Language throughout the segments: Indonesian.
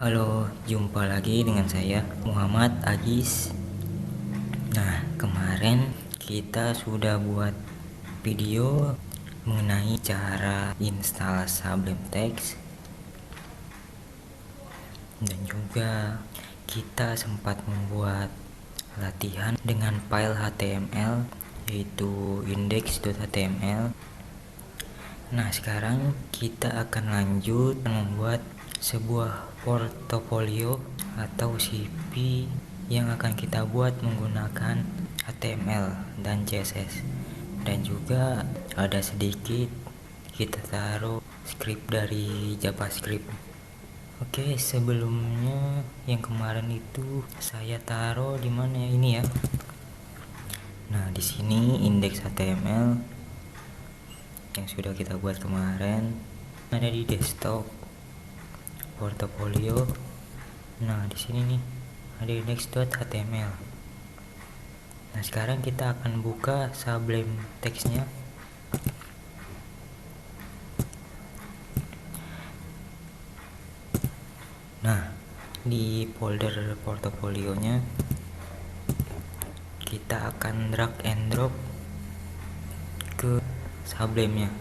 Halo, jumpa lagi dengan saya Muhammad Agis. Nah, kemarin kita sudah buat video mengenai cara install Sublime Text, dan juga kita sempat membuat latihan dengan file HTML yaitu index.html. Nah, sekarang kita akan lanjut membuat sebuah portofolio atau CV yang akan kita buat menggunakan HTML dan CSS, dan juga ada sedikit kita taruh script dari JavaScript. Oke, sebelumnya yang kemarin itu saya taruh di mana ya, ini ya. Nah, di sini index HTML yang sudah kita buat kemarin ada di desktop portofolio. Nah, di sini nih ada index.html. Nah, sekarang kita akan buka Sublime Text-nya. Nah, di folder portofolionya kita akan drag and drop ke Sublime-nya.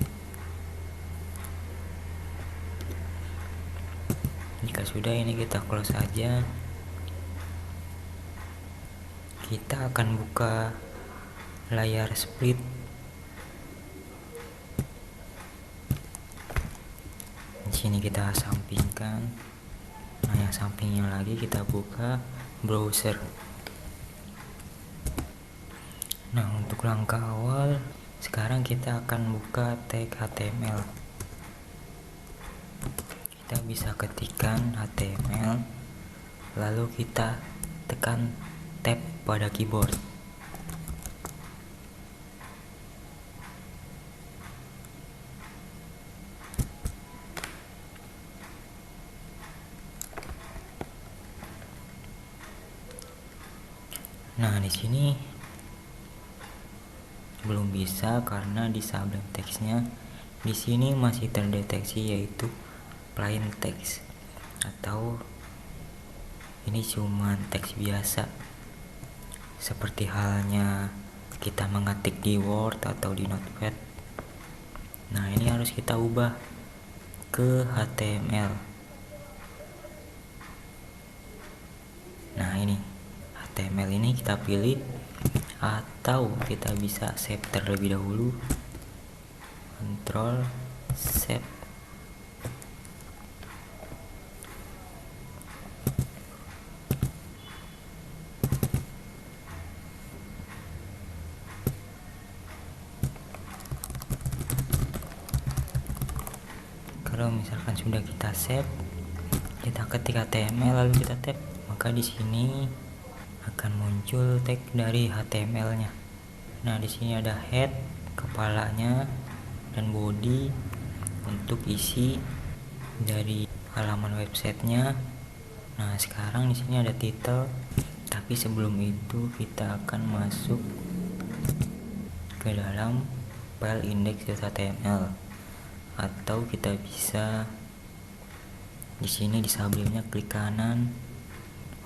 Jika sudah, ini kita close aja. Kita akan buka layar split. Di sini kita sampingkan. Nah, yang sampingnya lagi kita buka browser. Nah, untuk langkah awal sekarang kita akan buka tag HTML. Kita bisa ketikkan HTML, lalu kita tekan tab pada keyboard. Nah, di sini belum bisa karena di Sublime Text-nya di sini masih terdeteksi yaitu plain text, atau ini cuma teks biasa seperti halnya kita mengetik di Word atau di Notepad. Nah, ini harus kita ubah ke HTML. Nah, ini HTML ini kita pilih, atau kita bisa save terlebih dahulu. Control save. Kalau misalkan sudah kita save, kita ketik HTML lalu kita tab, maka di sini akan muncul tag dari HTML-nya. Nah, di sini ada head, kepalanya, dan body untuk isi dari halaman websitenya. Nah, sekarang di sini ada title, tapi sebelum itu kita akan masuk ke dalam file index.html, atau kita bisa di sini di Sublime-nya klik kanan,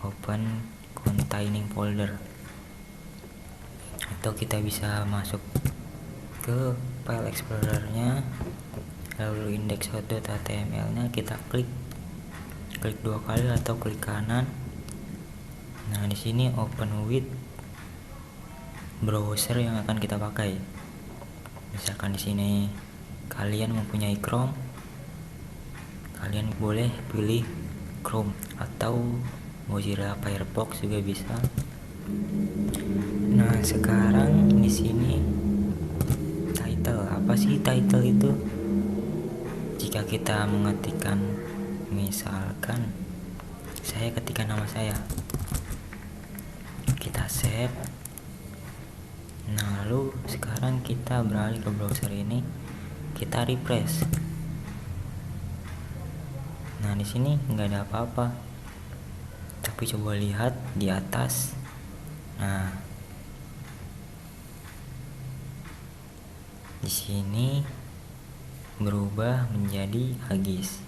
open containing folder, atau kita bisa masuk ke file explorer-nya, lalu index.html-nya kita klik dua kali atau klik kanan. Nah, di sini open with browser yang akan kita pakai. Misalkan di sini kalian mempunyai Chrome, kalian boleh pilih Chrome, atau Mozilla Firefox juga bisa. Nah, sekarang di sini title. Apa sih title itu? Jika kita mengetikkan, misalkan saya ketikkan nama saya, kita save. Nah, lalu sekarang kita beralih ke browser ini, kita refresh. Nah, di sini nggak ada apa-apa, tapi coba lihat di atas. Nah, di sini berubah menjadi Agis.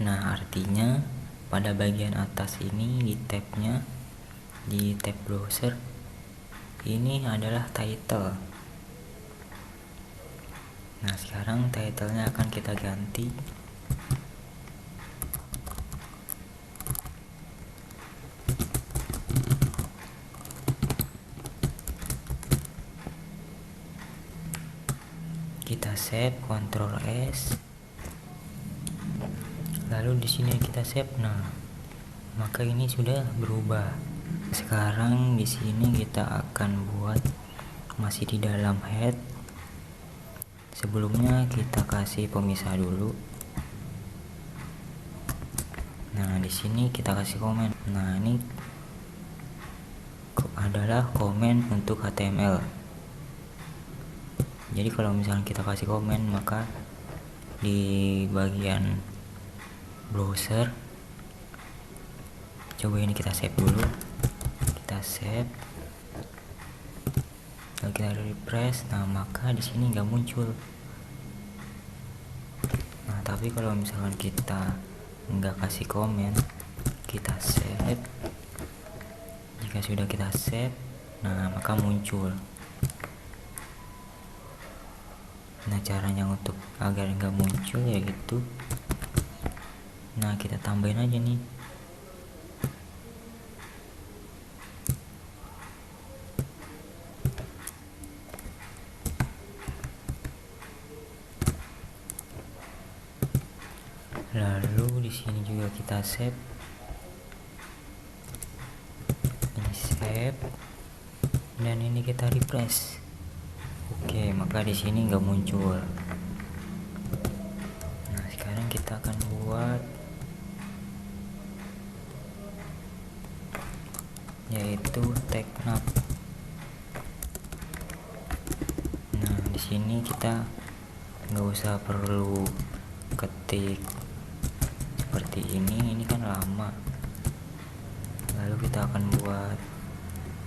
Nah, artinya pada bagian atas ini di tabnya, di tab browser, ini adalah title. Nah, sekarang titlenya akan kita ganti. Kita save, Ctrl S. Lalu di sini kita save. Nah, maka ini sudah berubah. Sekarang di sini kita akan buat masih di dalam head. Sebelumnya kita kasih pemisah dulu. Nah, di sini kita kasih komen. Nah, ini adalah komen untuk HTML. Jadi kalau misalnya kita kasih komen, maka di bagian browser, coba ini kita save dulu. Kita save, lalu kita refresh. Nah, maka di sini nggak muncul. Nah, tapi kalau misalkan kita nggak kasih komen, kita save. Jika sudah kita save, nah maka muncul. Nah, caranya untuk agar nggak muncul ya gitu. Nah, kita tambahin aja nih. Lalu di sini juga kita save. Ini save. Dan ini kita refresh. Oke, maka di sini nggak muncul. Nah, sekarang kita akan buat yaitu tag nav. Nah, di sini kita nggak usah perlu ketik seperti ini kan lama. Lalu kita akan buat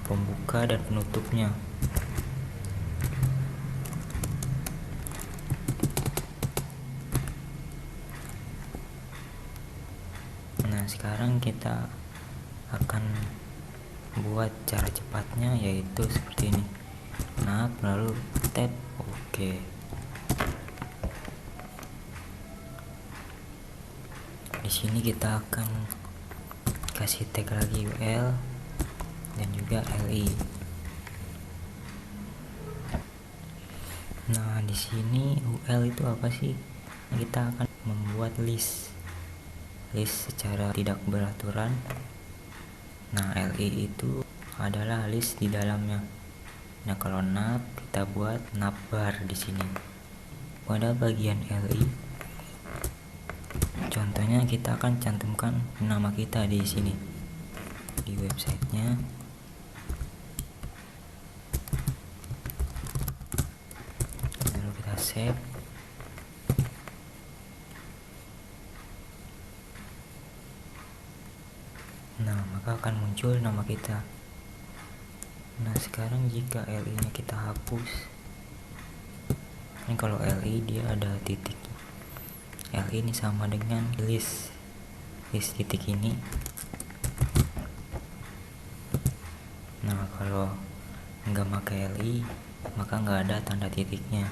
pembuka dan penutupnya. Nah, sekarang kita akan buat cara cepatnya, yaitu seperti ini. Nah, lalu tab. Oke. Di sini kita akan kasih tag lagi UL dan juga LI. Nah, di sini UL itu apa sih? Kita akan membuat list secara tidak beraturan. Nah, LI itu adalah list di dalamnya. Nah, kalau nav kita buat navbar di sini. Pada bagian LI, contohnya kita akan cantumkan nama kita di sini di websitenya. Lalu kita save. Nah, maka akan muncul nama kita. Nah, sekarang jika LI nya kita hapus, ini kalau LI dia ada titik. LI ini sama dengan list titik ini. Nah, kalau nggak pakai LI, maka nggak ada tanda titiknya.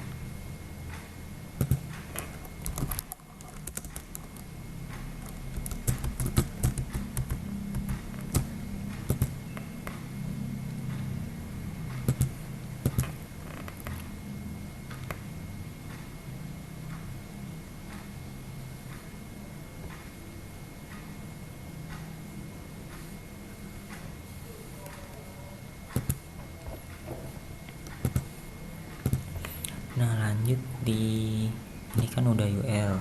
Nah, lanjut di ini kan udah UL.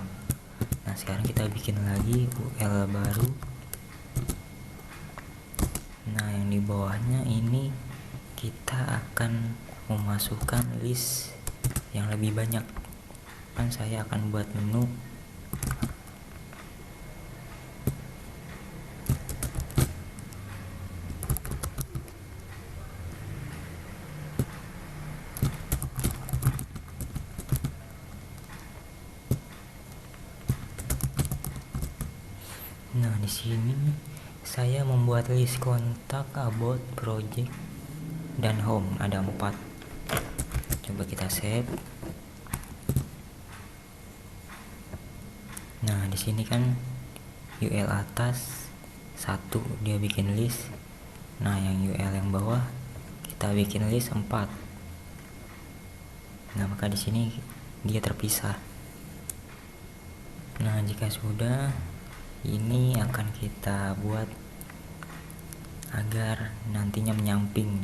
Nah, sekarang kita bikin lagi UL baru. Nah, yang di bawahnya ini kita akan memasukkan list yang lebih banyak. Kan saya akan buat menu. Nah, di sini saya membuat list kontak, about, project, dan home, ada 4. Coba kita save. Nah, di sini kan UL atas 1 dia bikin list. Nah, yang UL yang bawah kita bikin list 4. Nah, maka di sini dia terpisah. Nah, jika sudah, ini akan kita buat agar nantinya menyamping.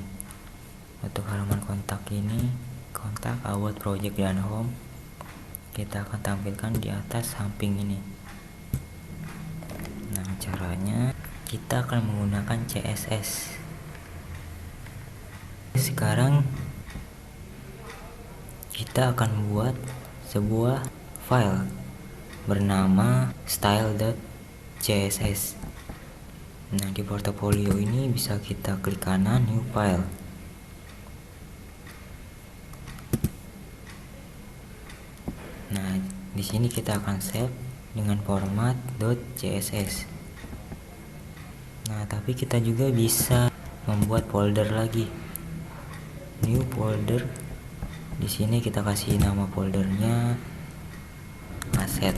Untuk halaman kontak ini, kontak, about, project, dan home, kita akan tampilkan di atas samping ini. Nah, caranya kita akan menggunakan CSS. Sekarang kita akan buat sebuah file bernama style.css. Nah, di portofolio ini bisa kita klik kanan, new file. Nah, di sini kita akan save dengan format .css. Nah, tapi kita juga bisa membuat folder lagi, new folder. Di sini kita kasih nama foldernya asset.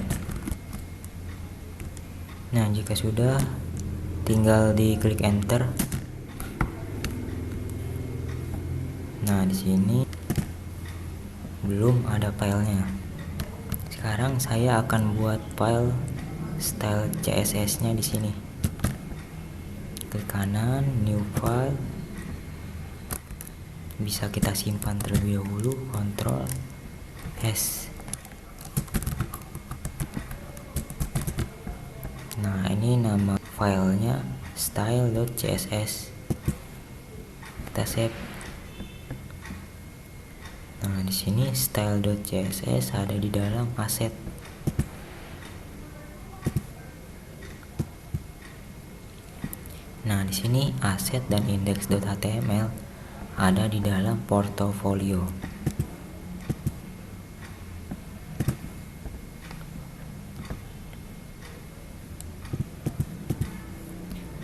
Nah, jika sudah, tinggal diklik enter. Nah, di sini belum ada filenya. Sekarang saya akan buat file style CSS-nya di sini. Klik kanan, new file. Bisa kita simpan terlebih dahulu, Ctrl S. Nah, ini nama filenya style.css. Kita save. Nah, di sini style.css ada di dalam asset. Nah, di sini asset dan index.html ada di dalam portofolio.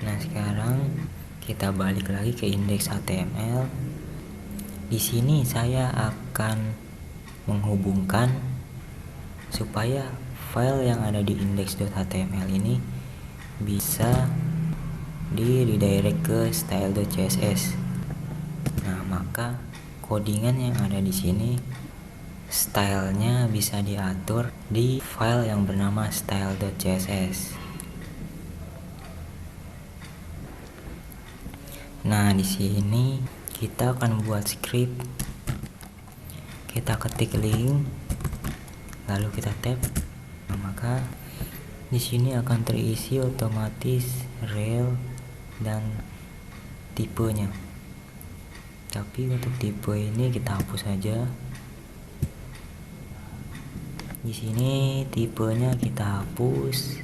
Nah, sekarang kita balik lagi ke index.html. Di sini saya akan menghubungkan supaya file yang ada di index.html ini bisa di redirect ke style.css. Nah, maka codingan yang ada di sini stylenya bisa diatur di file yang bernama style.css. Nah, di sini kita akan buat script. Kita ketik link, lalu kita tab. Nah, maka di sini akan terisi otomatis rel dan tipenya. Tapi untuk tipe ini kita hapus saja. Di sini tipenya kita hapus.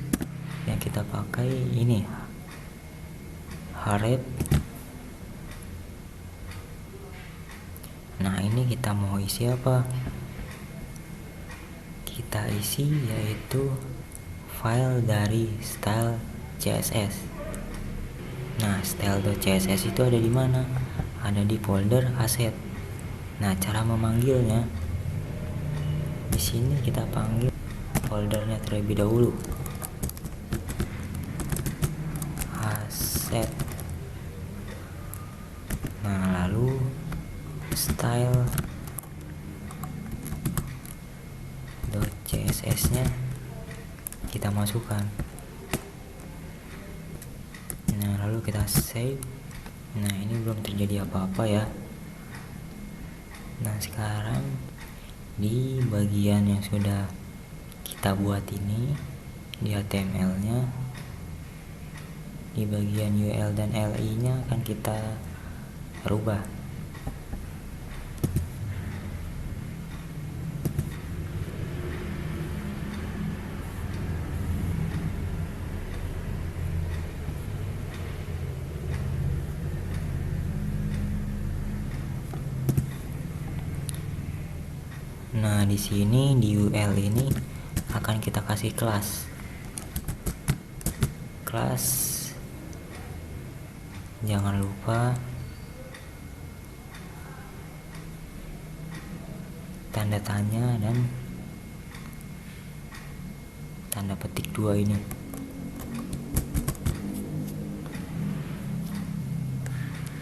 Yang kita pakai ini href. Nah, ini kita mau isi apa? Kita isi yaitu file dari style CSS. Nah, style.css itu ada di mana? Ada di folder asset. Nah, cara memanggilnya di sini kita panggil foldernya terlebih dahulu, asset. Nah, lalu style.css nya kita masukkan. Nah, lalu kita save. Nah, ini belum terjadi apa-apa ya. Nah, sekarang di bagian yang sudah kita buat ini, di HTML nya, di bagian UL dan LI nya akan kita rubah. Nah, di sini di UL ini akan kita kasih kelas. kelas, jangan lupa tanda tanya dan tanda petik 2 ini.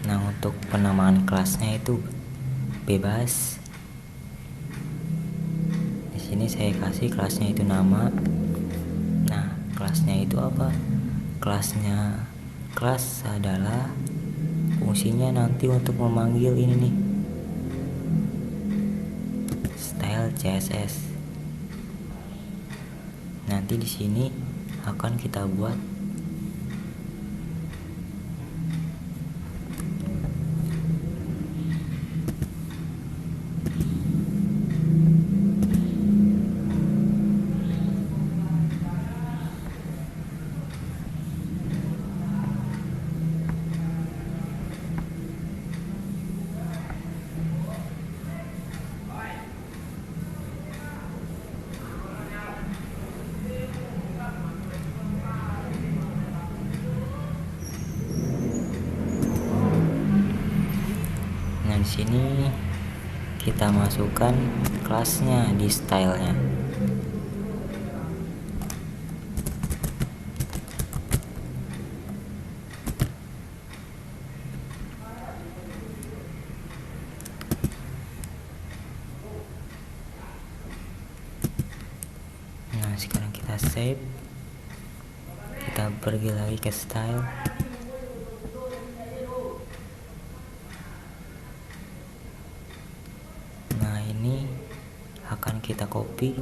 Nah, untuk penamaan kelasnya itu bebas. Di sini saya kasih kelasnya itu nama. Nah, kelasnya itu apa? Kelas adalah fungsinya nanti untuk memanggil ini nih, style CSS. Nanti di sini akan kita buat di sini kita masukkan kelasnya di stylenya. Nah, sekarang kita save, kita pergi lagi ke style. Ini akan kita copy,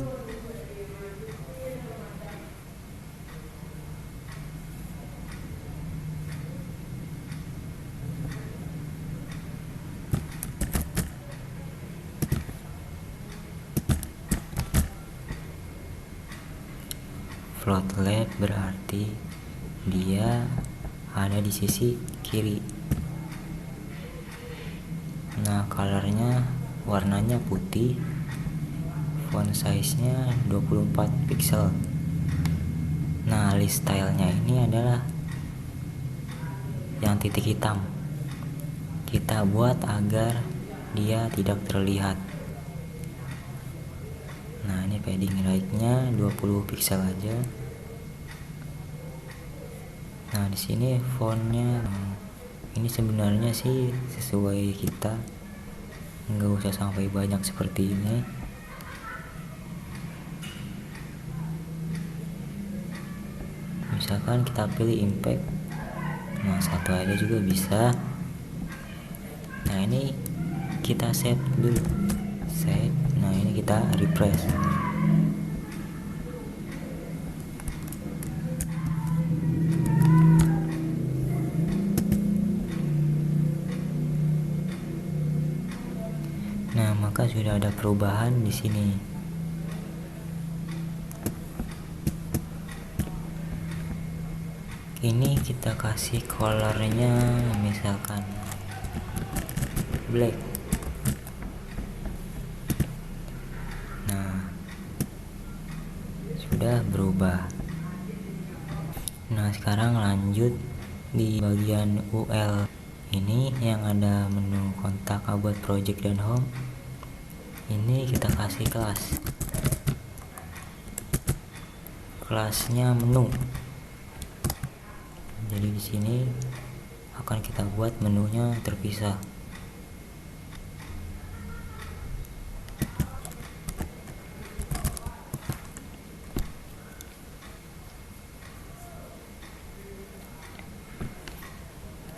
float left berarti dia ada di sisi kiri. Nah, colornya warnanya putih, font size nya 24 pixel. Nah, list stylenya ini adalah yang titik hitam, kita buat agar dia tidak terlihat. Nah, ini padding right nya 20 pixel aja. Nah, di sini fontnya ini sebenarnya sih sesuai kita, nggak usah sampai banyak seperti ini. Misalkan kita pilih impact, nah satu aja juga bisa. Nah, ini kita save dulu, save. Nah, ini kita refresh. Nah, maka sudah ada perubahan di sini. Ini kita kasih colornya misalkan black. Nah, sudah berubah. Nah, sekarang lanjut di bagian UL. Ini yang ada menu kontak, about, project, dan home. Ini kita kasih kelasnya menu. Jadi di sini akan kita buat menunya terpisah.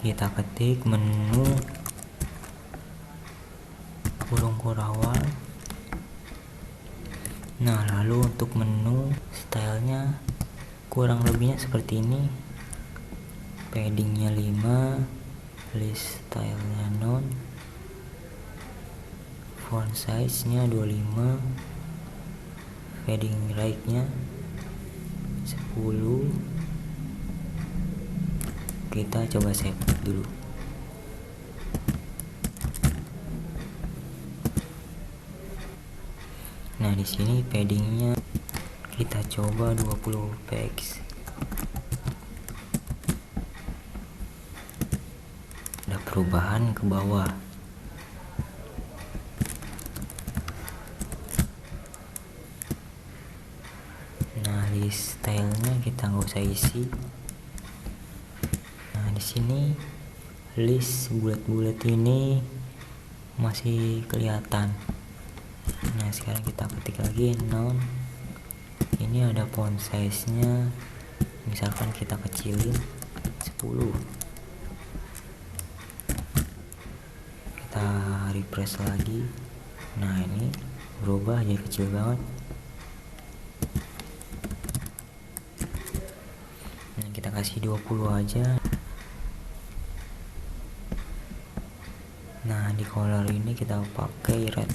Kita ketik menu kurung kurawan. Nah, lalu untuk menu stylenya kurang lebihnya seperti ini. Paddingnya 5, list stylenya non, font size nya 25, padding right nya 10. Kita coba save dulu. Nah, di sini paddingnya kita coba 20 px. perubahan ke bawah. Nah, list stylenya kita nggak usah isi. Nah, di sini list bulat-bulat ini masih kelihatan. Nah, sekarang kita ketik lagi non. Ini ada font size nya, misalkan kita kecilin 10. Kita refresh lagi. Nah, ini berubah jadi kecil banget. Nah, kita kasih 20 aja. Nah, di color ini kita pakai red.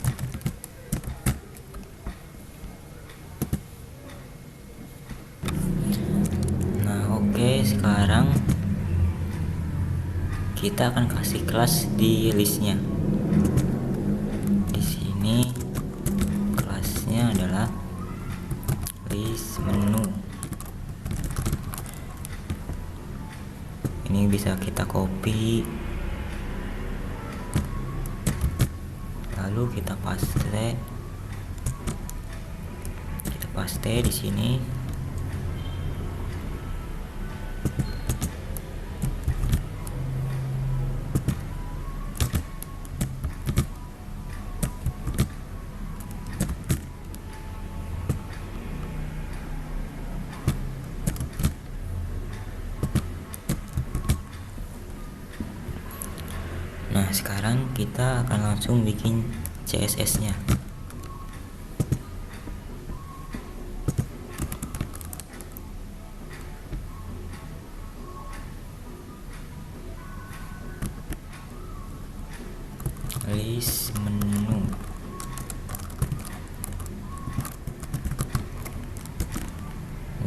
Oke, sekarang kita akan kasih kelas di listnya. Di sini kelasnya adalah list menu. Ini bisa kita copy, lalu kita paste di sini. Nah, sekarang kita akan langsung bikin CSS-nya. List menu.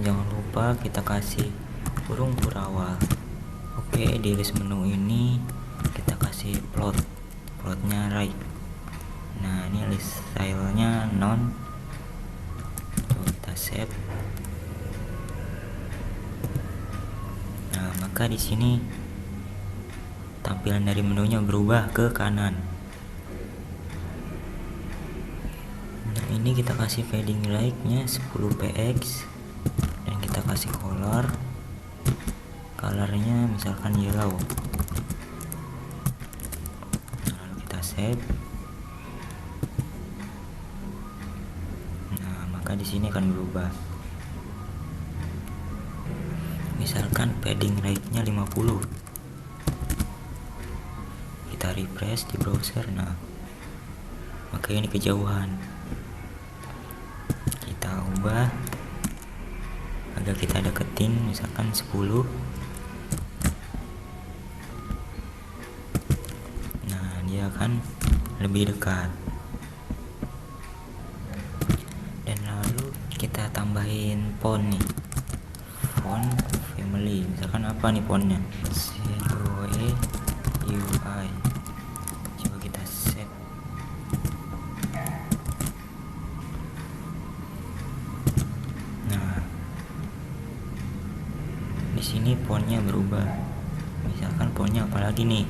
Jangan lupa kita kasih kurung awal. Oke, di list menu ini kita kasih plotnya right. Nah, ini list stylenya non. Coba kita save. Nah, maka di sini tampilan dari menunya berubah ke kanan. Nah, ini kita kasih fading right-nya 10 px dan kita kasih colornya misalkan yellow. Save. Nah, maka di sini akan berubah. Misalkan padding right-nya 50. Kita refresh di browser. Nah, maka ini kejauhan. Kita ubah agak kita deketin, misalkan 10. Akan lebih dekat. Dan lalu kita tambahin font nih, font family, misalkan apa nih fontnya, COE UI. Coba kita set. Nah, di sini fontnya berubah. Misalkan fontnya apalagi nih,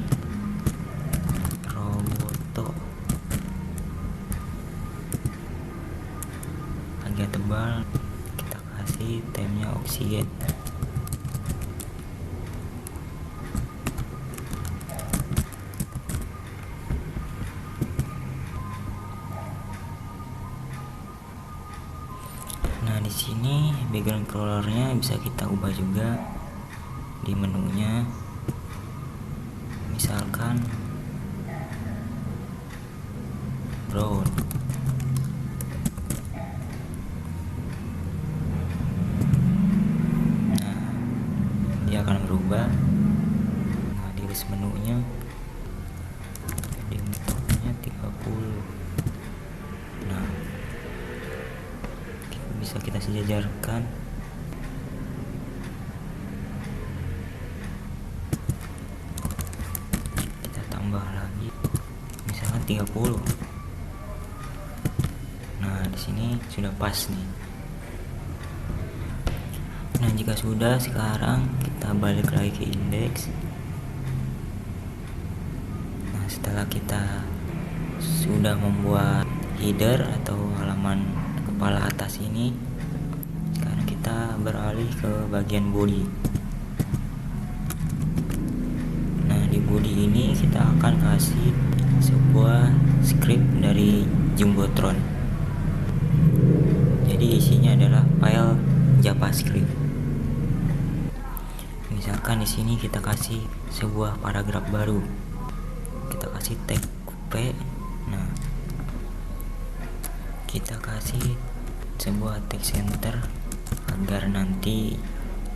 agak tebal, kita kasih temnya oksigen. Nah, di sini background colornya bisa kita ubah juga di menunya, misalkan brown. Dia akan berubah. Nah, di list menunya di metodenya 30. Nah, bisa kita sejajarkan. Kita tambah lagi misalkan 30. Nah, di sini sudah pas nih. Nah, jika sudah, sekarang kita balik lagi ke indeks. Setelah kita sudah membuat header atau halaman kepala atas ini, sekarang kita beralih ke bagian body. Nah, di body ini kita akan kasih sebuah script dari Jumbotron. Jadi isinya adalah file JavaScript. Misalkan di sini kita kasih sebuah paragraf baru, kita kasih tag P. Nah, kita kasih sebuah text center agar nanti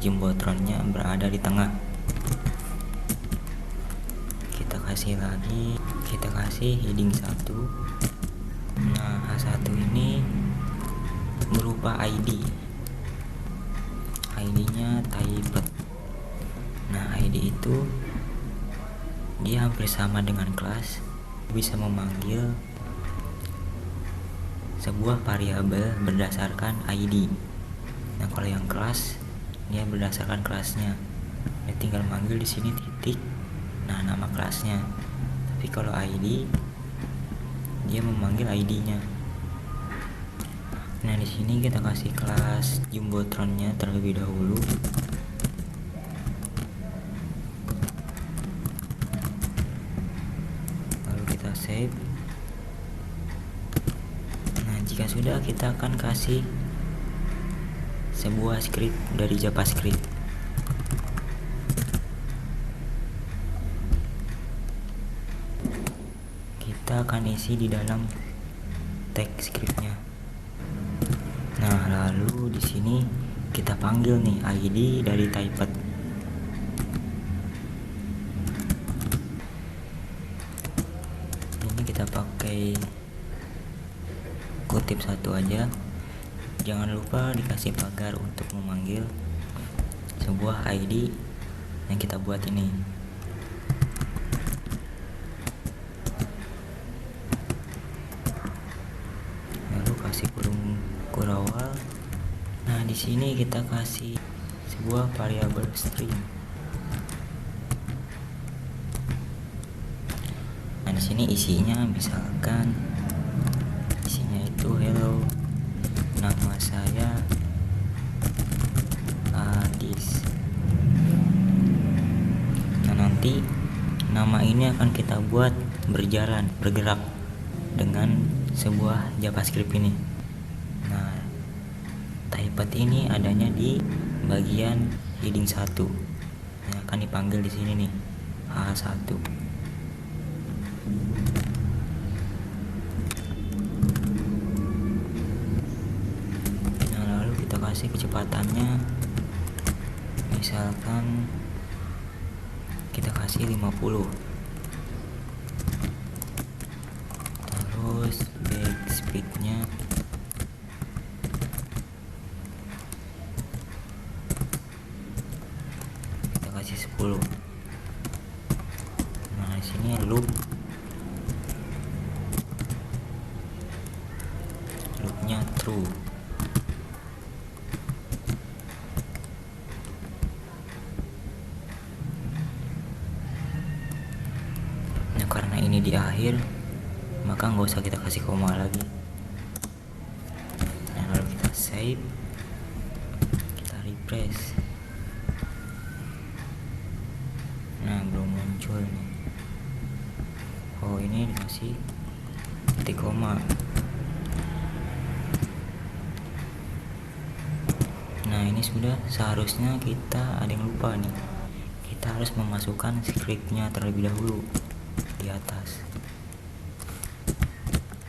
Jumbotronnya berada di tengah. Kita kasih lagi, kita kasih heading 1. Nah, H1 ini berupa ID nya typed. Nah, ID itu dia hampir sama dengan kelas, bisa memanggil sebuah variabel berdasarkan ID. Nah, kalau yang kelas dia berdasarkan kelasnya, dia tinggal manggil di sini titik, nah nama kelasnya. Tapi kalau ID dia memanggil ID-nya. Nah, di sini kita kasih kelas Jumbotronnya terlebih dahulu. Lalu kita save. Nah, jika sudah, kita akan kasih sebuah script dari JavaScript. Kita akan isi di dalam tag scriptnya. Nah, lalu di sini kita panggil nih ID dari typed. Ini kita pakai kutip satu aja. Jangan lupa dikasih pagar untuk memanggil sebuah ID yang kita buat ini. Lalu kasih kurung kurawal. Nah, di sini kita kasih sebuah variabel string. Nah, di sini isinya misalkan isinya itu hello, nama saya Adis. Nah, nanti nama ini akan kita buat bergerak dengan sebuah JavaScript ini. Nah, typed ini adanya di bagian heading 1. Yang akan dipanggil di sini nih, H1. Nah, lalu kita kasih kecepatannya. Misalkan kita kasih 50. Terus back speednya kita kasih 10. Nah, di sini loopnya true. Nah, karena ini di akhir, maka nggak usah kita kasih koma lagi. Nah, lalu kita save, kita refresh. Nah, belum muncul nih. Oh, ini dikasih titik koma. Nah, ini sudah. Seharusnya kita ada yang lupa nih. Kita harus memasukkan scriptnya terlebih dahulu di atas.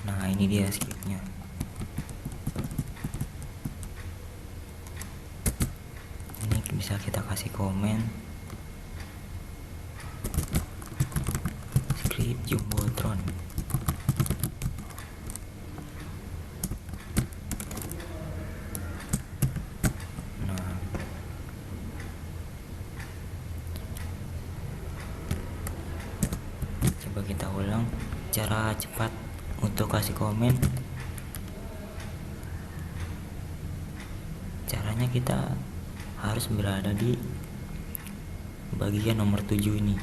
Nah, ini dia scriptnya. Ini bisa kita kasih komen. Script Jumbotron. Nah, coba kita ulang cara cepat untuk kasih komen. Caranya kita harus berada di bagian nomor 7 ini.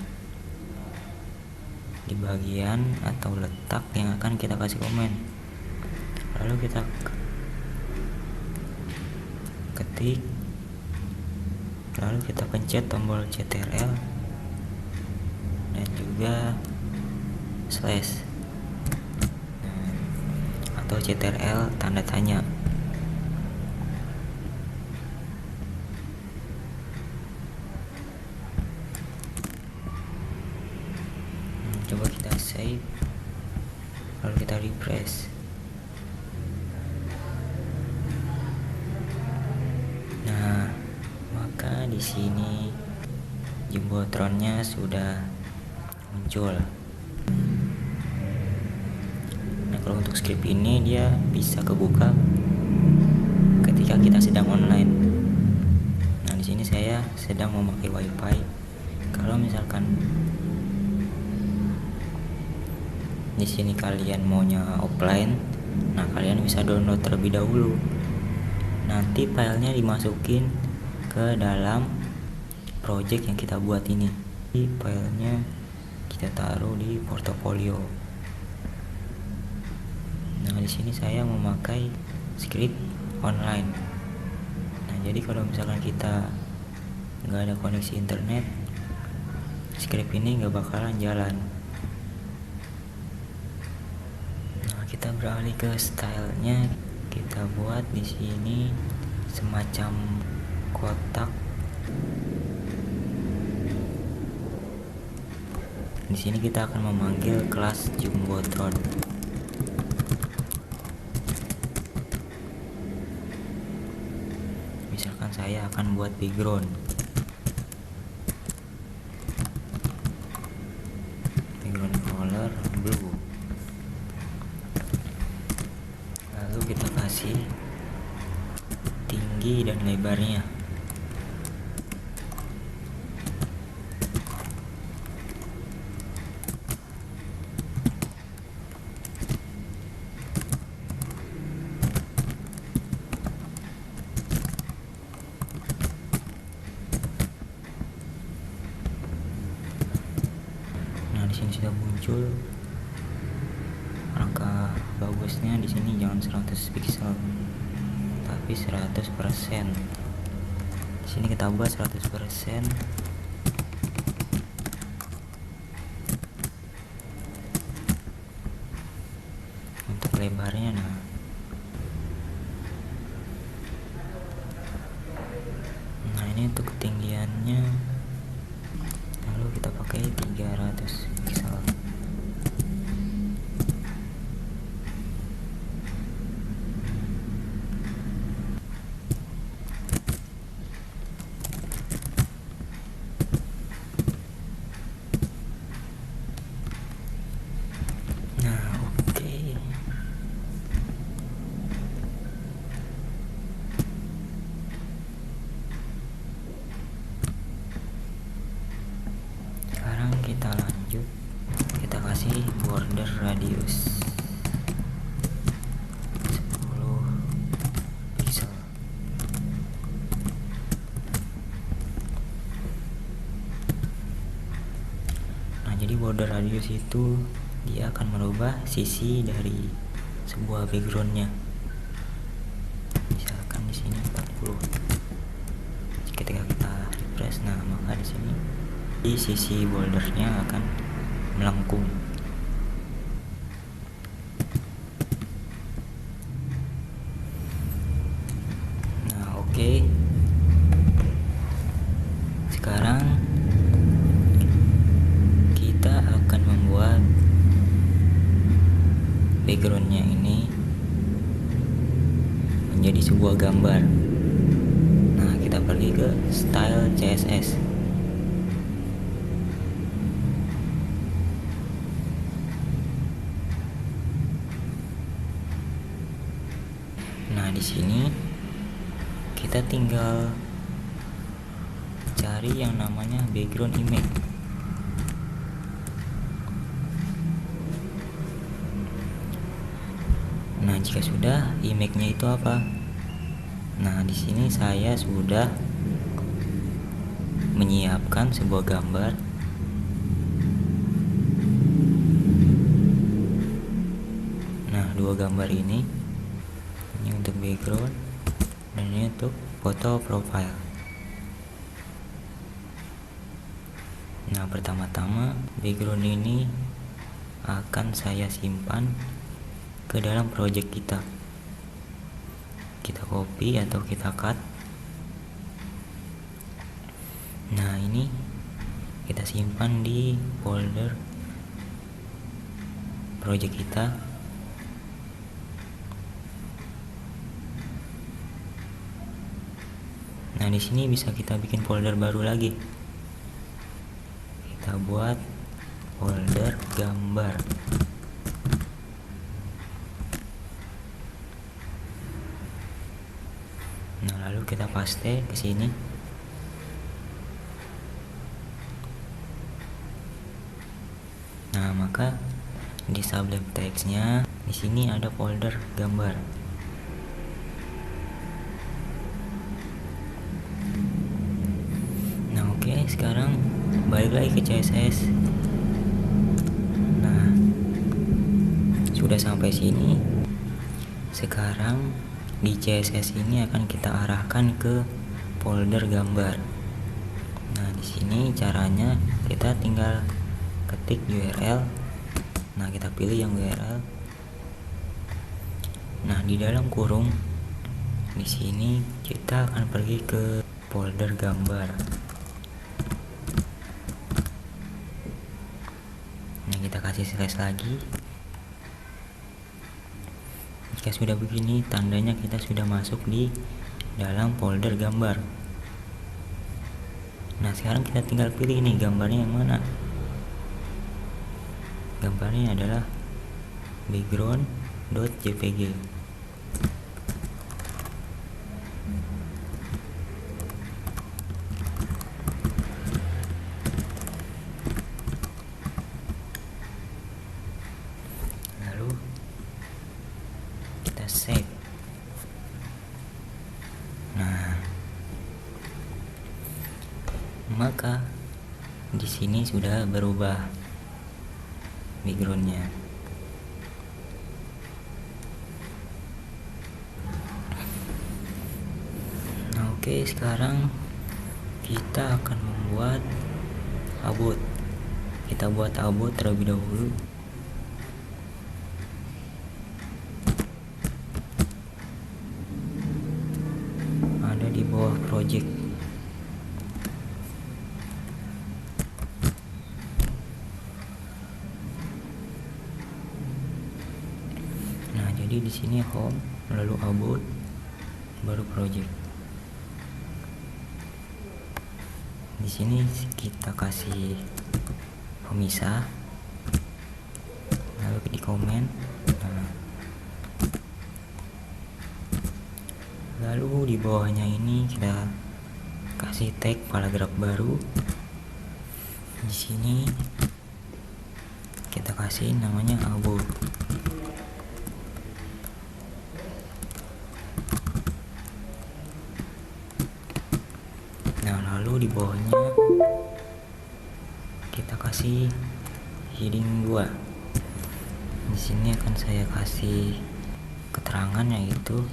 di bagian atau letak yang akan kita kasih komen. Lalu kita ketik, lalu kita pencet tombol CTRL dan juga slash atau CTRL tanda tanya. Coba kita save, lalu kita refresh. Nah, maka di sini jumbotronnya sudah muncul. Nah, kalau untuk script ini dia bisa kebuka ketika kita sedang online. Nah, di sini saya sedang memakai WiFi. Kalau misalkan di sini kalian maunya offline, nah kalian bisa download terlebih dahulu. Nanti filenya dimasukin ke dalam project yang kita buat ini. Filenya kita taruh di portofolio. Nah, di sini saya memakai script online. Nah, jadi kalau misalkan kita nggak ada koneksi internet, script ini nggak bakalan jalan. Kita beralih ke stylenya, kita buat di sini semacam kotak. Di sini kita akan memanggil kelas jumbotron. Misalkan saya akan buat background color blue. Kita kasih tinggi dan lebarnya. Nah, di sini sudah muncul. Angka bagusnya di sini jangan 100 pixel tapi 100%. Di sini kita buat 100%. Untuk lebarnya, nah ini untuk ketinggiannya, lalu kita pakai 300 pixel. Kita lanjut, kita kasih border radius 10 pixel. Nah, jadi border radius itu dia akan merubah sisi dari sebuah backgroundnya. Misalkan di sini 40. Ketika kita refresh, nah maka di sini di sisi bordernya akan melengkung. Nah, oke. Sekarang kita akan membuat backgroundnya ini menjadi sebuah gambar. Nah, kita pergi ke style CSS. Nah, di sini kita tinggal cari yang namanya background image. Nah, jika sudah, image-nya itu apa? Nah, di sini saya sudah menyiapkan sebuah gambar dua gambar ini untuk background dan ini untuk foto profile. Nah, pertama-tama background ini akan saya simpan ke dalam project kita. Kita copy atau kita cut. Nah, ini kita simpan di folder project kita. Nah, di sini bisa kita bikin folder baru lagi. Kita buat folder gambar. Nah, lalu kita paste ke sini. Nah, maka di subject text-nya di sini ada folder gambar. Nah, oke, sekarang balik lagi ke CSS. Nah, sudah sampai sini. Sekarang di CSS ini akan kita arahkan ke folder gambar. Nah, di sini caranya kita tinggal ketik URL. Nah, kita pilih yang URL. Nah, di dalam kurung di sini kita akan pergi ke folder gambar. Nah, kita kasih slash lagi. Jika sudah begini, tandanya kita sudah masuk di dalam folder gambar. Nah, sekarang kita tinggal pilih ini gambarnya yang mana. Gambarnya adalah background.jpg. Lalu kita save. Nah, maka di sini sudah berubah backgroundnya. Nah, oke, sekarang kita akan membuat about. Kita buat about terlebih dahulu. Ada di bawah project. Jadi di sini home, lalu about, baru project. Di sini kita kasih pemisah, lalu di komen. Nah, lalu di bawahnya ini kita kasih tag paragraf baru. Di sini kita kasih namanya about. Nah, lalu di bawahnya kita kasih heading 2. Di sini akan saya kasih keterangan yaitu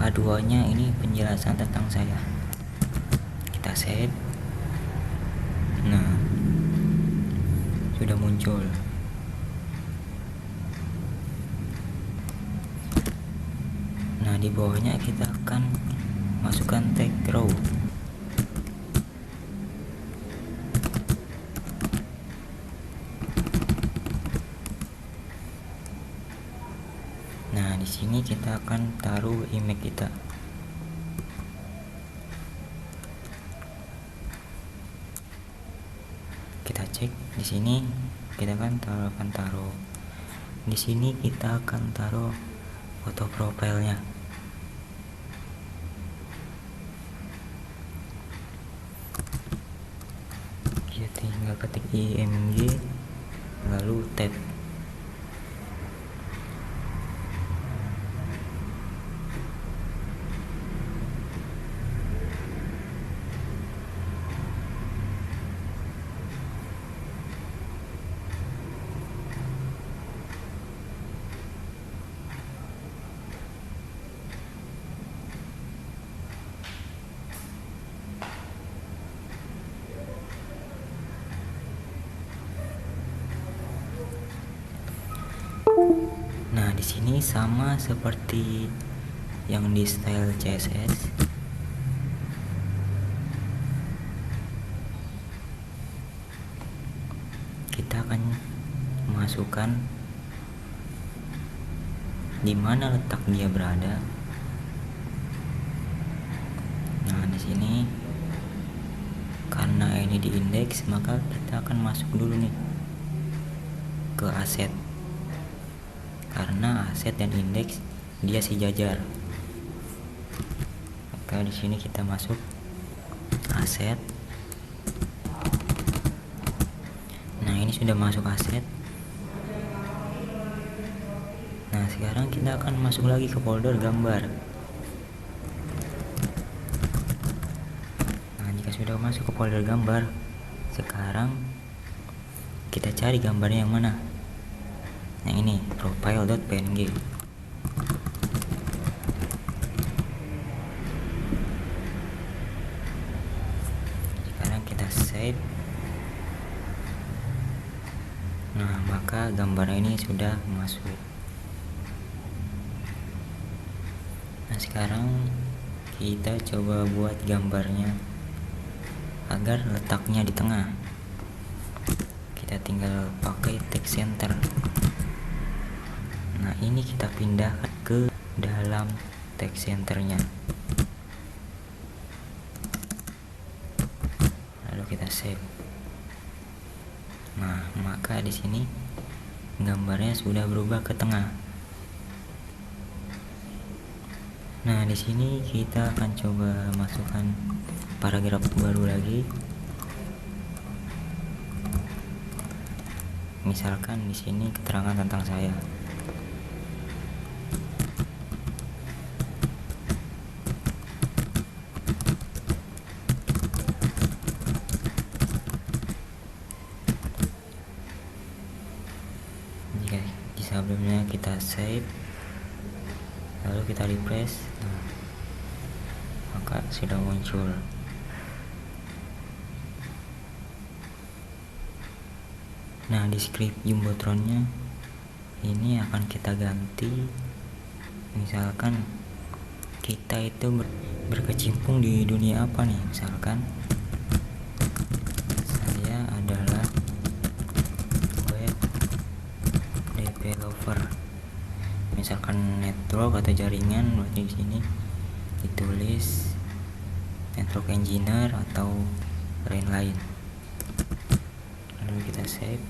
H2 nya ini penjelasan tentang saya. Kita save. Nah, sudah muncul. Nah, di bawahnya kita akan masukkan tag row. Nah, di sini kita akan taruh image kita. Kita cek di sini kita akan taruh. Di sini kita akan taruh foto profilnya. tinggal ketik img lalu tab. Nah, di sini sama seperti yang di style CSS. Kita akan masukkan di mana letak dia berada. Nah, di sini karena ini di indeks, maka kita akan masuk dulu nih ke aset. Karena aset dan indeks dia sejajar, maka di sini kita masuk aset. Nah, ini sudah masuk aset. Nah, sekarang kita akan masuk lagi ke folder gambar. Nah, jika sudah masuk ke folder gambar, sekarang kita cari gambarnya yang mana. Yang ini, profile.png. Sekarang kita save. Nah, maka gambar ini sudah masuk. Nah, sekarang kita coba buat gambarnya agar letaknya di tengah. Kita tinggal pakai text center. Nah, ini kita pindahkan ke dalam text centernya, lalu kita save. Nah, maka di sini gambarnya sudah berubah ke tengah. Nah, di sini kita akan coba masukkan paragraf baru lagi. Misalkan di sini keterangan tentang saya. Jika sebelumnya kita save, lalu kita refresh, maka sudah muncul. Nah, di script jumbotronnya ini akan kita ganti. Misalkan kita itu berkecimpung di dunia apa nih? Misalkan saya adalah web developer. Misalkan network atau jaringan, berarti di sini ditulis network engineer atau lain-lain. Lalu kita save.